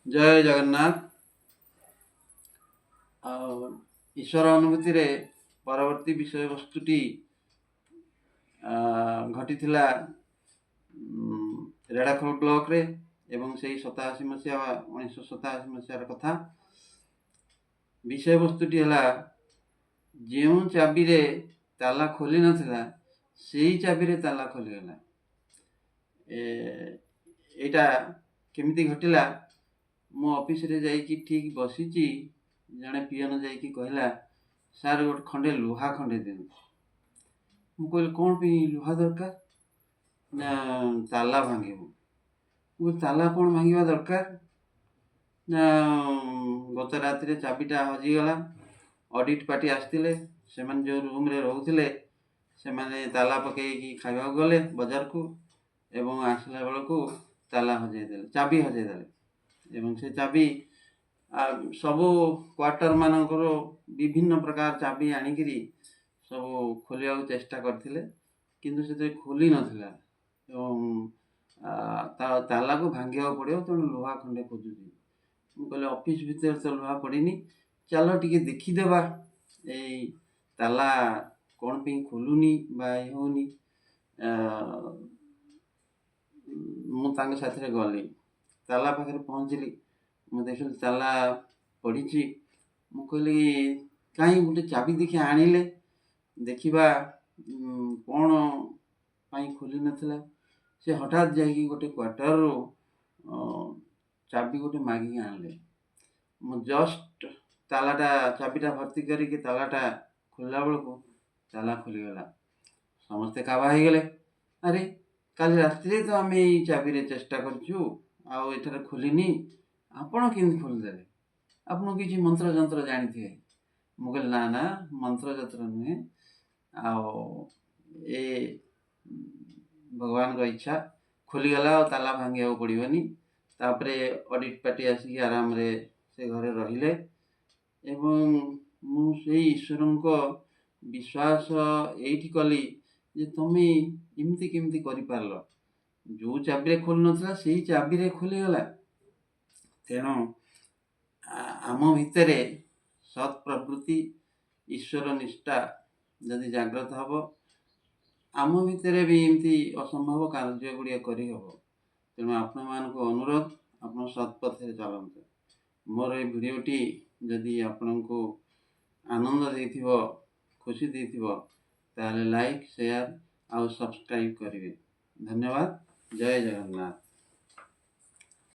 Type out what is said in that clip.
जय जगन्नाथ। ईश्वर अनुभूति रे परवर्ती विषय वस्तुटी घटी रेढ़ाखोल ब्लॉक रे एवं से 87 मसीहा 1987 मसीहार कथा। विषय वस्तुटी है जो चाबी रे ताला खोली नथिला सेही चाबी रे ताला खोलीगला। एटा केमिति घटिला, मो ऑफिस रे जाइकी ठीक बसीची, जड़े पियन जाइकी कहला सार गोटे खंडे लुहा खंडे दिन। मु कहली कौन पे लुहा दरकार ना ताला भांगे। ताला कौन भांगा दरकार ना गत रात चाबीटा हजिगला। ऑडिट पार्टी आसते से जो रूम रे रोते से ताला पकईकी खावा गले बाजार को एवं आसला बेल को ताला हजेदेले, चाबी हजेदेले। एवं से चाबी सबू क्वार्टर मानकर विभिन्न प्रकार चाबी आनिकी सब खोलिया चेष्टा करथिले, किंतु से खोली नथिला। एवं ताला को भांगा पड़ो, तेणु लुहा खंडे खोजुची। मुझे ऑफिस भितर तो लुहा पड़नी, चलो टी देखीदेवा ये ताला कौन पे खोलुनी होनी। मुझे साथी गली ताला पाखे पहुँचली, मुझे देखिली ताला पड़ी। मु कहली कहीं गोटे चाबी देखी आनिले देखा कौन पाई खोली नथिला। से हठात जाकि गोटे क्वार्टर रो चाबी गोटे मागिक आनले। मु जस्ट तालाटा चाबीटा भर्ती करके तालाटा खोलला बेलू ताला खोलीगला। समस्ते काबा हो गले, अरे काली रात तो आम ये चाबी रे चेष्टा करचु आठार खोलनी, आपण केमती खोलीदेले? आपन किसी मंत्र जंत्र जानी थे? मुझे ना ना मंत्र जंत्र नुहे, ए भगवान का इच्छा खोलीगला और ताला भांगा पड़ोनी। तापरे ऑडिट पार्टी आसिक आराम रे से घरे रहिले एवं मु से ईश्वर को विश्वास एठी कली जे तुमे इमती केमती करि पारलो। जो चाबी रे खोल नथला सेही चाबी रे खोलीगला। तेणु आम भितर सत् प्रवृत्ति ईश्वर निष्ठा जदि जागृत हम, आम भितर भी एमती असंभव कार्य गुड़िया करहब। तेणु आपण मानक अनुरोध, आप सत्पथे चलते। मोर ये भिडटी जदि आपण को आनंद देथिबो, खुशी देथिबो, ताले लाइक शेयर और सब्सक्राइब करेंगे। धन्यवाद। जय जगन्नाथ।